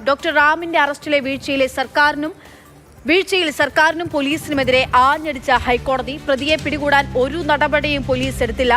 Doctor റാമിന്റെ അറസ്റ്റിലെ വീഴ്ചയിൽ സർക്കാരിനും പോലീസിനുമെതിരെ ആഞ്ഞടിച്ച ഹൈക്കോടതി പ്രതിയെ പിടികൂടാൻ ഒരു നടപടിയും പോലീസ് എടുത്തില്ല.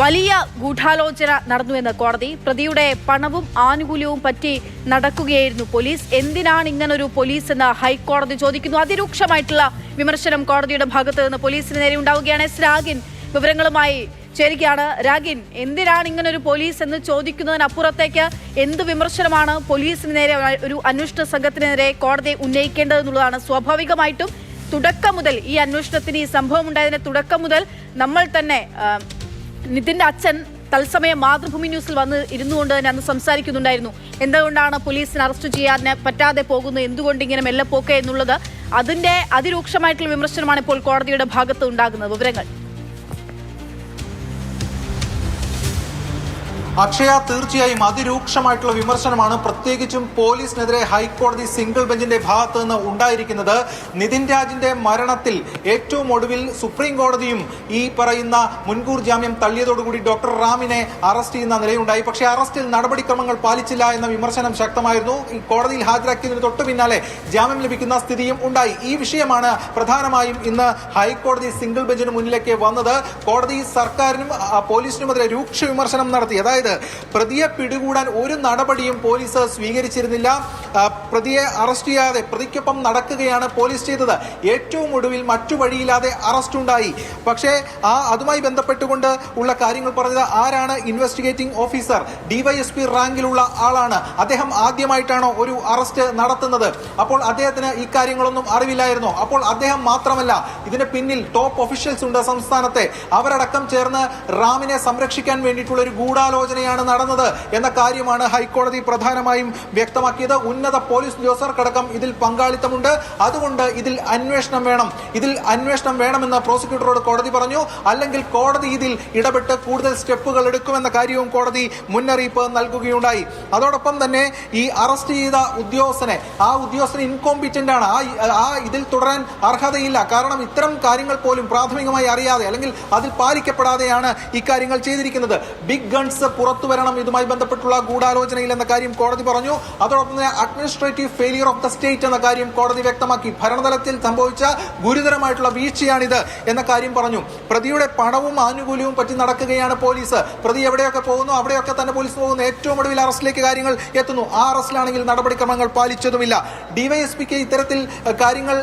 വലിയ ഗൂഢാലോചന നടന്നുവെന്ന് കോടതി. പ്രതിയുടെ പണവും ആനുകൂല്യവും പറ്റി നടക്കുകയായിരുന്നു പോലീസ്. എന്തിനാണ് ഇങ്ങനൊരു പോലീസ് എന്ന് ഹൈക്കോടതി ചോദിക്കുന്നു. അതിരൂക്ഷമായിട്ടുള്ള വിമർശനം കോടതിയുടെ ഭാഗത്ത് നിന്ന് പോലീസിന് നേരെ ഉണ്ടാവുകയാണ്. രാഗിൻ വിവരങ്ങളുമായി ചേരുകയാണ്. രാഗിൻ, എന്തിനാണ് ഇങ്ങനൊരു പോലീസ് എന്ന് ചോദിക്കുന്നതിനപ്പുറത്തേക്ക് എന്ത് വിമർശനമാണ് പോലീസിന് നേരെ, ഒരു അന്വേഷണ സംഘത്തിനെതിരെ കോടതി ഉന്നയിക്കേണ്ടതെന്നുള്ളതാണ്. സ്വാഭാവികമായിട്ടും തുടക്കം മുതൽ ഈ അന്വേഷണത്തിന്, ഈ സംഭവം ഉണ്ടായതിന്റെ തുടക്കം മുതൽ നമ്മൾ തന്നെ നിതിന്റെ അച്ഛൻ തത്സമയം മാതൃഭൂമി ന്യൂസിൽ വന്ന് ഇരുന്നുകൊണ്ട് തന്നെ അന്ന് സംസാരിക്കുന്നുണ്ടായിരുന്നു. എന്തുകൊണ്ടാണ് പോലീസിന് അറസ്റ്റ് ചെയ്യാൻ പറ്റാതെ പോകുന്നത്, എന്തുകൊണ്ട് ഇങ്ങനെ മെല്ലെപ്പോക്ക് എന്നുള്ളത്. അതിന്റെ അതിരൂക്ഷമായിട്ടുള്ള വിമർശനമാണ് ഇപ്പോൾ കോടതിയുടെ ഭാഗത്ത് ഉണ്ടാകുന്നത്. വിവരങ്ങൾ അക്ഷയ, തീർച്ചയായും അതിരൂക്ഷമായിട്ടുള്ള വിമർശനമാണ് പ്രത്യേകിച്ചും പോലീസിനെതിരെ ഹൈക്കോടതി സിംഗിൾ ബെഞ്ചിന്റെ ഭാഗത്ത് നിന്ന് ഉണ്ടായിരിക്കുന്നത്. നിതിൻ രാജിന്റെ മരണത്തിൽ ഏറ്റവും ഒടുവിൽ സുപ്രീം കോടതിയും ഈ പറയുന്ന മുൻകൂർ ജാമ്യം തള്ളിയതോടുകൂടി ഡോക്ടർ റാമിനെ അറസ്റ്റ് ചെയ്യുന്ന നിലയുണ്ടായി. പക്ഷേ അറസ്റ്റിൽ നടപടിക്രമങ്ങൾ പാലിച്ചില്ല എന്ന വിമർശനം ശക്തമായിരുന്നു. ഈ കോടതിയിൽ ഹാജരാക്കിയതിന് തൊട്ടു പിന്നാലെ ജാമ്യം ലഭിക്കുന്ന സ്ഥിതിയും ഉണ്ടായി. ഈ വിഷയമാണ് പ്രധാനമായും ഇന്ന് ഹൈക്കോടതി സിംഗിൾ ബെഞ്ചിന് മുന്നിലേക്ക് വന്നത്. കോടതി സർക്കാരിനും പോലീസിനുമെതിരെ രൂക്ഷ വിമർശനം നടത്തി. അതായത് പ്രതിയെ പിടികൂടാൻ ഒരു നടപടിയും പോലീസ് സ്വീകരിച്ചിരുന്നില്ല. പ്രതിയെ അറസ്റ്റ് ചെയ്യാതെ പ്രതിക്കൊപ്പം നടക്കുകയാണ് പോലീസ് ചെയ്തത്. ഏറ്റവും ഒടുവിൽ മറ്റു വഴിയില്ലാതെ അറസ്റ്റ് ഉണ്ടായി. പക്ഷേ അതുമായി ബന്ധപ്പെട്ടുകൊണ്ട് ഉള്ള കാര്യങ്ങൾ പറഞ്ഞത് ആരാണ്? ഇൻവെസ്റ്റിഗേറ്റിംഗ് ഓഫീസർ, ഡിവൈഎസ്പി റാങ്കിലുള്ള ആളാണ്. അദ്ദേഹം ആദ്യമായിട്ടാണോ ഒരു അറസ്റ്റ് നടത്തുന്നത്? അപ്പോൾ അദ്ദേഹത്തിന് ഈ കാര്യങ്ങളൊന്നും അറിവില്ലായിരുന്നോ? അപ്പോൾ അദ്ദേഹം മാത്രമല്ല, ഇതിന് പിന്നിൽ ടോപ്പ് ഒഫീഷ്യൽസ് ഉണ്ട് സംസ്ഥാനത്തെ. അവരടക്കം ചേർന്ന് റാമിനെ സംരക്ഷിക്കാൻ വേണ്ടിയിട്ടുള്ള ഒരു ഗൂഢാലോചന നടന്നത് എന്ന കാര്യമാണ് ഹൈക്കോടതി പ്രധാനമായും വ്യക്തമാക്കിയത്. ഉന്നത പോലീസ് ഉദ്യോഗസ്ഥർക്കടക്കം ഇതിൽ പങ്കാളിത്തമുണ്ട്. അതുകൊണ്ട് ഇതിൽ അന്വേഷണം വേണമെന്ന് പ്രോസിക്യൂട്ടറോട് കോടതി പറഞ്ഞു. അല്ലെങ്കിൽ കോടതി ഇതിൽ ഇടപെട്ട് കൂടുതൽ സ്റ്റെപ്പുകൾ എടുക്കുമെന്ന കാര്യവും കോടതി മുന്നറിയിപ്പ് നൽകുകയുണ്ടായി. അതോടൊപ്പം തന്നെ ഈ അറസ്റ്റ് ചെയ്ത ഉദ്യോഗസ്ഥൻ ഇൻകോമ്പിറ്റന്റ് ആണ്. ഇതിൽ തുടരാൻ അർഹതയില്ല. കാരണം ഇത്തരം കാര്യങ്ങൾ പോലും പ്രാഥമികമായി അറിയാതെ അല്ലെങ്കിൽ അതിൽ പാലിക്കപ്പെടാതെയാണ് ഇക്കാര്യങ്ങൾ ചെയ്തിരിക്കുന്നത്. ബിഗ് ഗൺസ് പുറത്തു വരണം ഇതുമായി ബന്ധപ്പെട്ടുള്ള ഗൂഢാലോചനയിൽ എന്ന കാര്യം കോടതി പറഞ്ഞു. അതോടൊപ്പം തന്നെ administrative failure of the state എന്ന കാര്യം കോടതി വ്യക്തമാക്കി. ഭരണതലത്തിൽ സംഭവിച്ച ഗുരുതരമായിട്ടുള്ള വീഴ്ചയാണിത് എന്ന കാര്യം പറഞ്ഞു. പ്രതിയുടെ പണവും ആനുകൂല്യവും പറ്റി നടക്കുകയാണ് പോലീസ്. പ്രതി എവിടെയൊക്കെ പോകുന്നു അവിടെയൊക്കെ തന്നെ പോലീസ് പോകുന്നു. ഏറ്റവും ഒടുവിൽ അറസ്റ്റിലേക്ക് കാര്യങ്ങൾ എത്തുന്നു. ആ അറസ്റ്റിലാണെങ്കിൽ നടപടിക്രമങ്ങൾ പാലിച്ചതുമില്ല. ഡിവൈഎസ്പിക്ക് ഇത്തരത്തിൽ കാര്യങ്ങൾ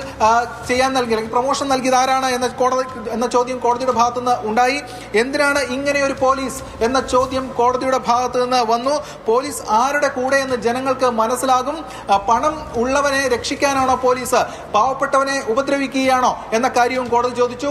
ചെയ്യാൻ നൽകി അല്ലെങ്കിൽ പ്രൊമോഷൻ നൽകിയത് ആരാണ് എന്ന ചോദ്യം കോടതിയുടെ ഭാഗത്തുനിന്ന് ഉണ്ടായി. എന്തിനാണ് ഇങ്ങനെ ഒരു പോലീസ് എന്ന ചോദ്യം കോടതിയുടെ ഭാഗത്ത് നിന്ന് വന്നു. പോലീസ് ആരുടെ കൂടെ എന്ന് ജനങ്ങൾക്ക് മനസ്സിലാകും. പണം ഉള്ളവനെ രക്ഷിക്കാനാണോ പോലീസ്? പാവപ്പെട്ടവനെ ഉപദ്രവിക്കുകയാണോ എന്ന കാര്യവും കോടതി ചോദിച്ചു.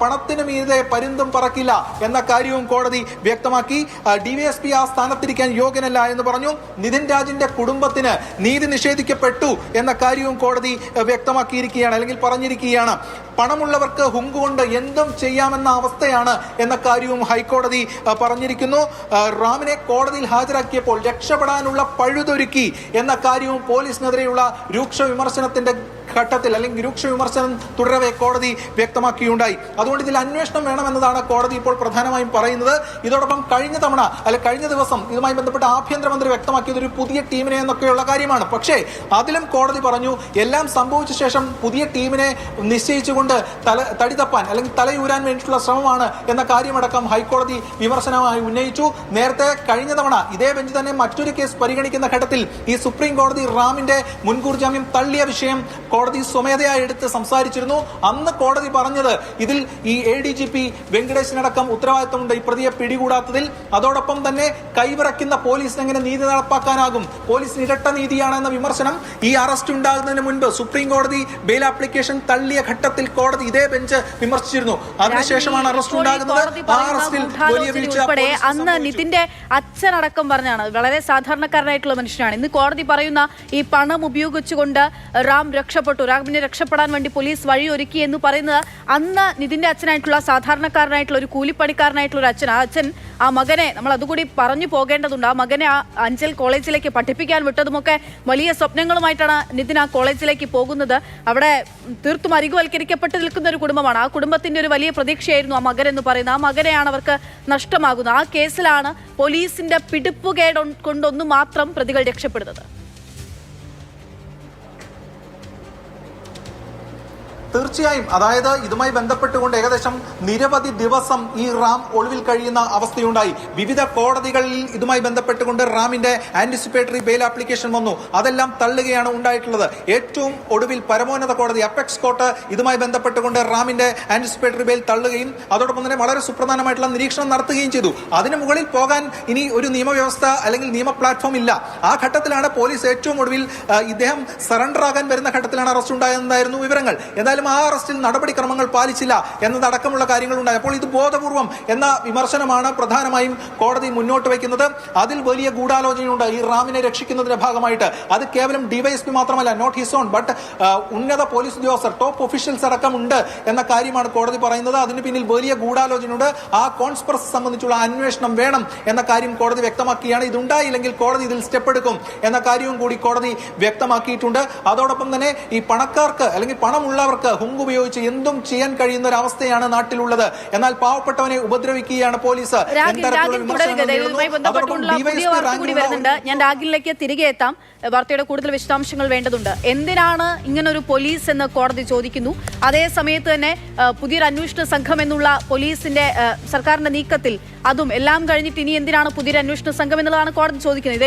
പണത്തിന് മീതെ പരുന്തും പറക്കില്ല എന്ന കാര്യവും കോടതി വ്യക്തമാക്കി. ഡിവൈഎസ്പി ആ സ്ഥാനത്തിരിക്കാൻ യോഗ്യനല്ല എന്ന് പറഞ്ഞു. നിതിൻ രാജിന്റെ കുടുംബത്തിന് നീതി നിഷേധിക്കപ്പെട്ടു എന്ന കാര്യവും കോടതി വ്യക്തമാക്കിയിരിക്കുകയാണ് അല്ലെങ്കിൽ പറഞ്ഞിരിക്കുകയാണ്. പണമുള്ളവർക്ക് ഹുങ്കുകൊണ്ട് എന്തും ചെയ്യാമെന്ന അവസ്ഥയാണ് എന്ന കാര്യവും ഹൈക്കോടതി പറഞ്ഞിരിക്കുന്നു. റാമിനെ കോടതിയിൽ ഹാജരാക്കിയപ്പോൾ രക്ഷപ്പെടാനുള്ള പഴുതൊരുക്കി എന്ന കാര്യവും പോലീസിനെതിരെയുള്ള രൂക്ഷ വിമർശനത്തിന്റെ ഘട്ടത്തിൽ അല്ലെങ്കിൽ രൂക്ഷ വിമർശനം തുടരവെ കോടതി വ്യക്തമാക്കിയുണ്ടായി. അതുകൊണ്ട് ഇതിൽ അന്വേഷണം വേണമെന്നതാണ് കോടതി ഇപ്പോൾ പ്രധാനമായും പറയുന്നത്. ഇതോടൊപ്പം കഴിഞ്ഞ ദിവസം ഇതുമായി ബന്ധപ്പെട്ട് ആഭ്യന്തരമന്ത്രി വ്യക്തമാക്കിയത് ഒരു പുതിയ ടീമിനെ എന്നൊക്കെയുള്ള കാര്യമാണ്. പക്ഷേ അതിലും കോടതി പറഞ്ഞു എല്ലാം സംഭവിച്ച ശേഷം പുതിയ ടീമിനെ നിശ്ചയിച്ചുകൊണ്ട് തടി തപ്പാൻ അല്ലെങ്കിൽ തലയൂരാൻ വേണ്ടിയിട്ടുള്ള ശ്രമമാണ് എന്ന കാര്യമടക്കം ഹൈക്കോടതി വിമർശനമായി ഉന്നയിച്ചു. നേരത്തെ കഴിഞ്ഞ തവണ ഇതേ ബെഞ്ച് തന്നെ മറ്റൊരു കേസ് പരിഗണിക്കുന്ന ഘട്ടത്തിൽ ഈ സുപ്രീം കോടതി റാമിന്റെ മുൻകൂർ ജാമ്യം തള്ളിയ വിഷയം കോടതി സ്വമേധയായി എടുത്ത് സംസാരിച്ചിരുന്നു. അന്ന് കോടതി പറഞ്ഞത് ഇതിൽ ഈ ADGP വെങ്കടേശനടക്കം ഉത്തരവാദിത്തമുണ്ട് ഈ പ്രതിയെ പിടികൂടാത്തതിൽ. അതോടൊപ്പം തന്നെ കൈവിറക്കുന്ന പോലീസിന് എങ്ങനെ നീതി നടപ്പാക്കാനാകും? പോലീസിന് ഇരട്ട നീതിയാണെന്ന വിമർശനം ഈ അറസ്റ്റ് ഉണ്ടാകുന്നതിന് മുൻപ് സുപ്രീം കോടതി ബെയിൽ ആപ്ലിക്കേഷൻ തള്ളിയ ഘട്ടത്തിൽ കോടതി ഇതേ ബെഞ്ച് വിമർശിച്ചിരുന്നു. അതിനുശേഷമാണ് അറസ്റ്റ് ഉണ്ടാകുന്നത്. ആ അറസ്റ്റിൽ വലിയ വീഴ്ച അന്ന് നിതിന്റെ അച്ഛനടക്കം പറഞ്ഞാണ്. വളരെ സാധാരണക്കാരനായിട്ടുള്ള മനുഷ്യനാണ്. ഇന്ന് കോടതി പറയുന്ന ഈ പണം ഉപയോഗിച്ചുകൊണ്ട് റാം രക്ഷപ്പെട്ടു, രക്ഷപ്പെട്ടു. രാഘവനെ രക്ഷപ്പെടാൻ വേണ്ടി പോലീസ് വഴിയൊരുക്കി എന്ന് പറയുന്നത് അന്ന് നിതിന്റെ അച്ഛനായിട്ടുള്ള സാധാരണക്കാരനായിട്ടുള്ള ഒരു കൂലിപ്പണിക്കാരനായിട്ടുള്ള ഒരു അച്ഛൻ, ആ അച്ഛൻ ആ മകനെ, നമ്മൾ അതുകൂടി പറഞ്ഞു പോകേണ്ടതുണ്ട്, ആ മകനെ ആ അഞ്ചൽ കോളേജിലേക്ക് പഠിപ്പിക്കാൻ വിട്ടതുമൊക്കെ വലിയ സ്വപ്നങ്ങളുമായിട്ടാണ് നിതിൻ ആ കോളേജിലേക്ക് പോകുന്നത്. അവിടെ തീർത്തും അരികുവൽക്കരിക്കപ്പെട്ട് നിൽക്കുന്ന ഒരു കുടുംബമാണ്. ആ കുടുംബത്തിന്റെ ഒരു വലിയ പ്രതീക്ഷയായിരുന്നു ആ മകൻ എന്ന് പറയുന്നത്. ആ മകനെയാണ് അവർക്ക് നഷ്ടമാകുന്നത്. ആ കേസിലാണ് പോലീസിന്റെ പിടിപ്പുകേട് കൊണ്ടൊന്നു മാത്രം പ്രതികൾ രക്ഷപ്പെടുന്നത്. തീർച്ചയായും, അതായത് ഇതുമായി ബന്ധപ്പെട്ടുകൊണ്ട് ഏകദേശം നിരവധി ദിവസം ഈ റാം ഒളിവിൽ കഴിയുന്ന അവസ്ഥയുണ്ടായി. വിവിധ കോടതികളിൽ ഇതുമായി ബന്ധപ്പെട്ടുകൊണ്ട് റാമിന്റെ ആന്റിസിപ്പേറ്ററി ബെയിൽ ആപ്ലിക്കേഷൻ വന്നു. അതെല്ലാം തള്ളുകയാണ് ഉണ്ടായിട്ടുള്ളത്. ഏറ്റവും ഒടുവിൽ പരമോന്നത കോടതി അപ്പെക്സ് കോർട്ട് ഇതുമായി ബന്ധപ്പെട്ടുകൊണ്ട് റാമിന്റെ ആന്റിസിപ്പേറ്ററി ബെയിൽ തള്ളുകയും അതോടൊപ്പം തന്നെ വളരെ സുപ്രധാനമായിട്ടുള്ള നിരീക്ഷണം നടത്തുകയും ചെയ്തു. അതിന് മുകളിൽ പോകാൻ ഇനി ഒരു നിയമവ്യവസ്ഥ അല്ലെങ്കിൽ നിയമ പ്ലാറ്റ്ഫോം ഇല്ല. ആ ഘട്ടത്തിലാണ് പോലീസ് ഏറ്റവും ഒടുവിൽ ഇദ്ദേഹം സറണ്ടർ ആകാൻ വരുന്ന ഘട്ടത്തിലാണ് അറസ്റ്റ് ഉണ്ടായതെന്നായിരുന്നു വിവരങ്ങൾ. എന്തായാലും ആ അറസ്റ്റിൽ നടപടിക്രമങ്ങൾ പാലിച്ചില്ല എന്നതടക്കമുള്ള കാര്യങ്ങളുണ്ടായി. അപ്പോൾ ഇത് ബോധപൂർവം എന്ന വിമർശനമാണ് പ്രധാനമായും കോടതി മുന്നോട്ട് വയ്ക്കുന്നത്. അതിൽ വലിയ ഗൂഢാലോചനയുണ്ട് ഈ റാമിനെ രക്ഷിക്കുന്നതിന്റെ ഭാഗമായിട്ട്. അത് കേവലം ഡിവൈഎസ്പി മാത്രമല്ല, നോട്ട് ഹിസ് ഓൺ ബട്ട് ഉന്നത പോലീസ് ഉദ്യോഗസ്ഥർ, ടോപ്പ് ഒഫീഷ്യൽസ് അടക്കം ഉണ്ട് എന്ന കാര്യമാണ് കോടതി പറയുന്നത്. അതിന് പിന്നിൽ വലിയ ഗൂഢാലോചനയുണ്ട്. ആ കോൺസ്പിറസി സംബന്ധിച്ചുള്ള അന്വേഷണം വേണം എന്ന കാര്യം കോടതി വ്യക്തമാക്കിയാണ്. ഇതുണ്ടായില്ലെങ്കിൽ കോടതി ഇതിൽ സ്റ്റെപ്പ് എടുക്കും എന്ന കാര്യവും കൂടി കോടതി വ്യക്തമാക്കിയിട്ടുണ്ട്. അതോടൊപ്പം തന്നെ ഈ പണക്കാർക്ക് അല്ലെങ്കിൽ പണമുള്ളവർക്ക് ഹുങ്ക് ഉപയോഗിച്ച് എന്തും ചെയ്യാൻ കഴിയുന്ന ഒരു അവസ്ഥയാണ് നാട്ടിലുള്ളത്. എന്നാൽ പാവപ്പെട്ടവനെ ഉപദ്രവിക്കുകയാണ് പോലീസ്. ഞാൻ രാഗിലേക്ക് തിരികെ എത്താം. വാർത്തയുടെ കൂടുതൽ വിശദാംശങ്ങൾ വേണ്ടതുണ്ട്. എന്തിനാണ് ഇങ്ങനൊരു പോലീസ് എന്ന് കോടതി ചോദിക്കുന്നു. അതേ സമയത്ത് തന്നെ പുതിയൊരു അന്വേഷണ സംഘം എന്നുള്ള പോലീസിന്റെ സർക്കാരിന്റെ നീക്കത്തിൽ അതും എല്ലാം കഴിഞ്ഞിട്ട് ഇനി എന്തിനാണ് പുതിയൊരു അന്വേഷണ സംഘം എന്നുള്ളതാണ് കോടതി ചോദിക്കുന്നത്.